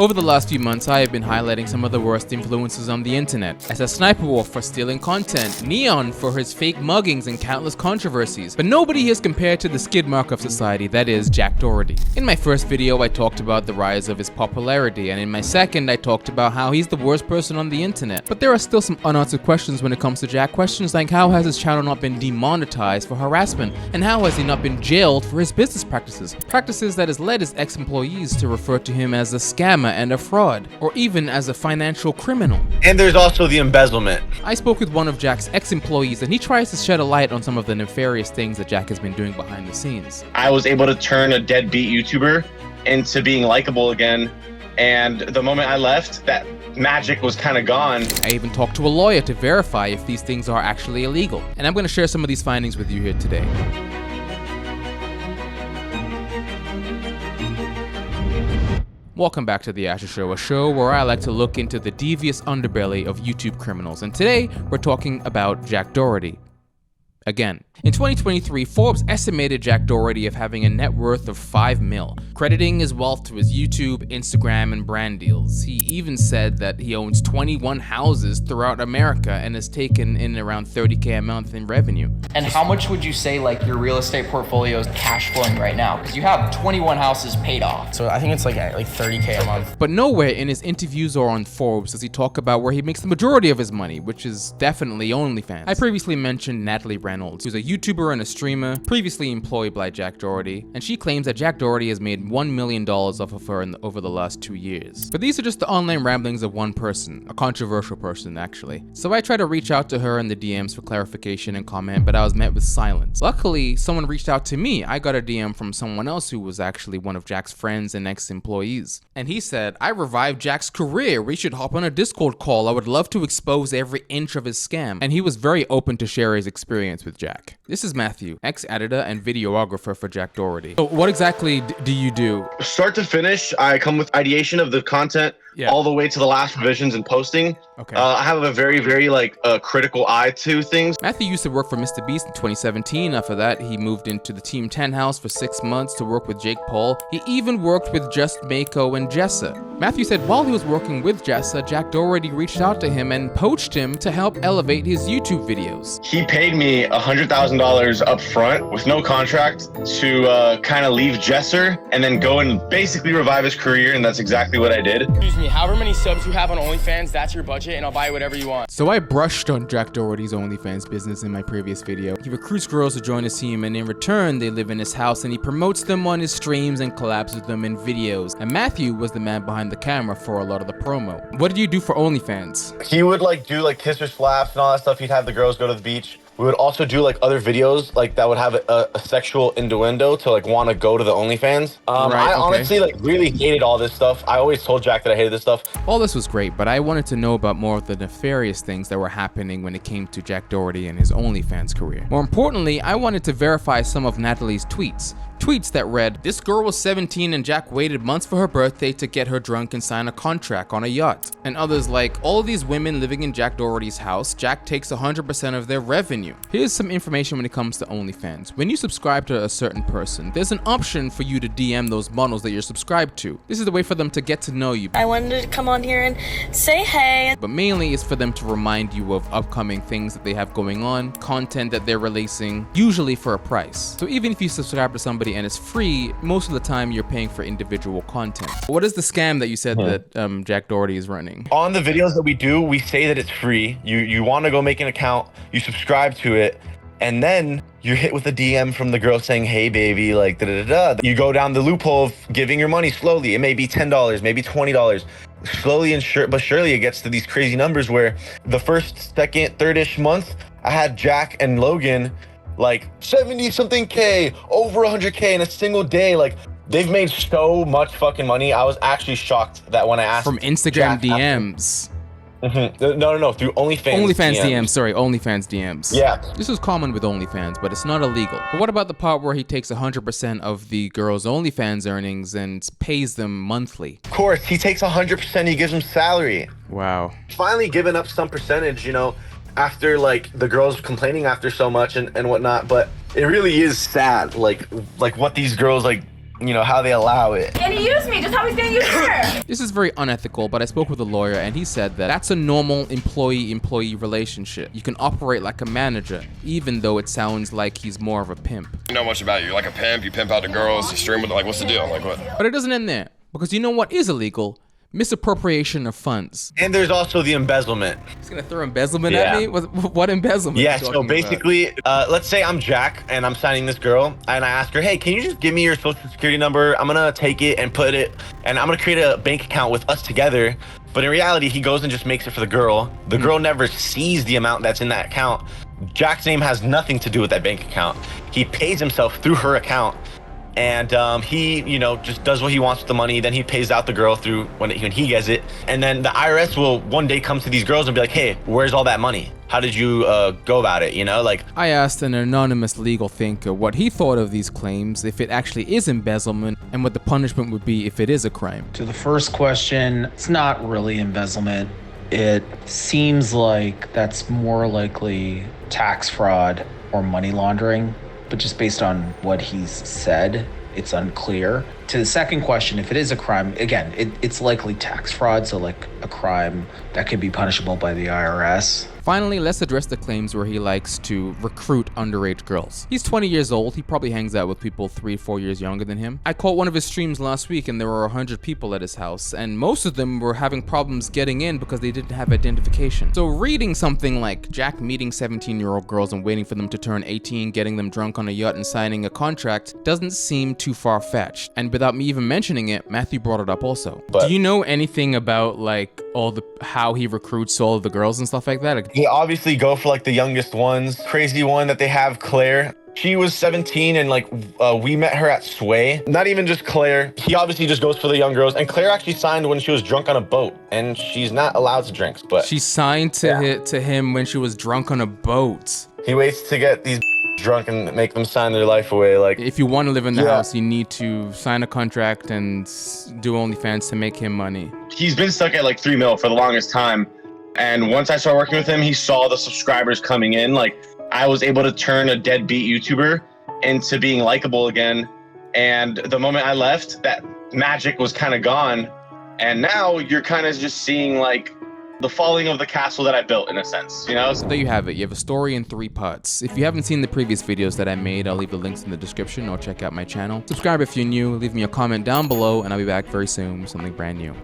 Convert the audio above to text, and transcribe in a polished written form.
Over the last few months, I have been highlighting some of the worst influencers on the internet, as a Sniper Wolf for stealing content, Neon for his fake muggings and countless controversies, but nobody is compared to the skid mark of society, that is, Jack Doherty. In my first video, I talked about the rise of his popularity, and in my second, I talked about how he's the worst person on the internet. But there are still some unanswered questions when it comes to Jack, questions like how has his channel not been demonetized for harassment, and how has he not been jailed for his business practices that has led his ex-employees to refer to him as a scammer and a fraud, or even as a financial criminal. And there's also the embezzlement. I spoke with one of Jack's ex-employees, and he tries to shed a light on some of the nefarious things that Jack has been doing behind the scenes. I was able to turn a deadbeat YouTuber into being likable again, and the moment I left, that magic was kind of gone. I even talked to a lawyer to verify if these things are actually illegal, and I'm going to share some of these findings with you here today. Welcome back to The Asher Show, a show where I like to look into the devious underbelly of YouTube criminals, and today we're talking about Jack Doherty. Again. In 2023, Forbes estimated Jack Doherty of having a net worth of $5 million, crediting his wealth to his YouTube, Instagram, and brand deals. He even said that he owns 21 houses throughout America and has taken in around $30K a month in revenue. And how much would you say like your real estate portfolio is cash flowing right now? Because you have 21 houses paid off. So I think it's like $30K a month. But nowhere in his interviews or on Forbes does he talk about where he makes the majority of his money, which is definitely OnlyFans. I previously mentioned Natalie Reynolds, who's a YouTuber and a streamer, previously employed by Jack Doherty, and she claims that Jack Doherty has made $1 million off of her over the last 2 years. But these are just the online ramblings of one person, a controversial person actually. So I tried to reach out to her in the DMs for clarification and comment, but I was met with silence. Luckily, someone reached out to me. I got a DM from someone else who was actually one of Jack's friends and ex-employees. And he said, "I revived Jack's career. We should hop on a Discord call. I would love to expose every inch of his scam." And he was very open to share his experience with Jack. This is Matthew, ex-editor and videographer for Jack Doherty. So what exactly do you do? Start to finish, I come with ideation of the content all the way to the last revisions and posting. Okay. I have a very critical eye to things. Matthew used to work for Mr. Beast in 2017. After that, he moved into the Team 10 house for 6 months to work with Jake Paul. He even worked with Just Mako and Jessa. Matthew said while he was working with Jessa, Jack Doherty reached out to him and poached him to help elevate his YouTube videos. He paid me $100,000 up front with no contract to kind of leave Jesser and then go and basically revive his career, and that's exactly what I did. Excuse me, however many subs you have on OnlyFans, that's your budget, and I'll buy whatever you want. So I brushed on Jack Doherty's OnlyFans business in my previous video. He recruits girls to join his team, and in return, they live in his house, and he promotes them on his streams and collabs with them in videos. And Matthew was the man behind the camera for a lot of the promo. What did you do for OnlyFans? He would do kiss or slaps and all that stuff. He'd have the girls go to the beach. We would also do other videos that would have a sexual innuendo to want to go to the OnlyFans. I honestly really hated all this stuff. I always told Jack that I hated this stuff. All this was great, but I wanted to know about more of the nefarious things that were happening when it came to Jack Doherty and his OnlyFans career. More importantly, I wanted to verify some of Natalie's tweets. Tweets that read, "This girl was 17 and Jack waited months for her birthday to get her drunk and sign a contract on a yacht." And others like, "All of these women living in Jack Doherty's house, Jack takes 100% of their revenue." Here's some information when it comes to OnlyFans. When you subscribe to a certain person, there's an option for you to DM those models that you're subscribed to. This is the way for them to get to know you. I wanted to come on here and say hey. But mainly it's for them to remind you of upcoming things that they have going on, content that they're releasing, usually for a price. So even if you subscribe to somebody and it's free, most of the time you're paying for individual content. What is the scam that you said that Jack Doherty is running? On the videos that we do, we say that it's free. You want to go make an account, you subscribe to it, and then you're hit with a DM from the girl saying, "Hey baby, da-da-da-da." You go down the loophole of giving your money slowly. It may be $10, maybe $20. Slowly but surely it gets to these crazy numbers where the first, second, third-ish month, I had Jack and Logan 70 something K, over 100K in a single day. They've made so much fucking money. I was actually shocked that when I asked from Instagram DMs. No, through OnlyFans. OnlyFans DMs, sorry, OnlyFans DMs. Yeah. This is common with OnlyFans, but it's not illegal. But what about the part where he takes 100% of the girls' OnlyFans earnings and pays them monthly? Of course, he takes 100%, he gives them salary. Wow. Finally giving up some percentage, after the girls complaining after so much and whatnot, but it really is sad, what these girls how they allow it. And he used me just how he's gonna use her. This is very unethical, but I spoke with a lawyer and he said that that's a normal employee-employee relationship. You can operate like a manager, even though it sounds like he's more of a pimp. You know much about you. You're like a pimp, you pimp out the girls, you stream with like, what's the deal? Like what? But it doesn't end there, because you know what is illegal? Misappropriation of funds. And there's also the embezzlement. He's gonna throw embezzlement at me? What embezzlement? Yeah, so basically, let's say I'm Jack and I'm signing this girl and I ask her, hey, can you just give me your social security number? I'm gonna take it and put it, and I'm gonna create a bank account with us together. But in reality, he goes and just makes it for the girl. The girl never sees the amount that's in that account. Jack's name has nothing to do with that bank account. He pays himself through her account. And he, just does what he wants with the money. Then he pays out the girl through when he gets it. And then the IRS will one day come to these girls and be like, hey, where's all that money? How did you go about it? I asked an anonymous legal thinker what he thought of these claims, if it actually is embezzlement, and what the punishment would be if it is a crime. To the first question, it's not really embezzlement. It seems like that's more likely tax fraud or money laundering. But just based on what he's said, it's unclear. To the second question, if it is a crime, again, it's likely tax fraud, so like a crime that could be punishable by the IRS. Finally, let's address the claims where he likes to recruit underage girls. He's 20 years old. He probably hangs out with people 3-4 years younger than him. I caught one of his streams last week and there were 100 people at his house, and most of them were having problems getting in because they didn't have identification. So reading something like Jack meeting 17-year-old girls and waiting for them to turn 18, getting them drunk on a yacht and signing a contract doesn't seem too far-fetched. And without me even mentioning it, Matthew brought it up also. Do you know anything about how he recruits all of the girls and stuff like that? They obviously go for the youngest ones. Crazy one that they have, Claire. She was 17 and we met her at Sway. Not even just Claire. He obviously just goes for the young girls. And Claire actually signed when she was drunk on a boat, and she's not allowed to drink. But she signed to him when she was drunk on a boat. He waits to get these drunk and make them sign their life away. If you want to live in the house, you need to sign a contract and do OnlyFans to make him money. He's been stuck at 3 mil for the longest time. And once I started working with him, he saw the subscribers coming in. I was able to turn a deadbeat YouTuber into being likable again. And the moment I left, that magic was kind of gone. And now you're kind of just seeing the falling of the castle that I built, in a sense, So there you have it. You have a story in 3 parts. If you haven't seen the previous videos that I made, I'll leave the links in the description or check out my channel. Subscribe if you're new, leave me a comment down below, and I'll be back very soon with something brand new.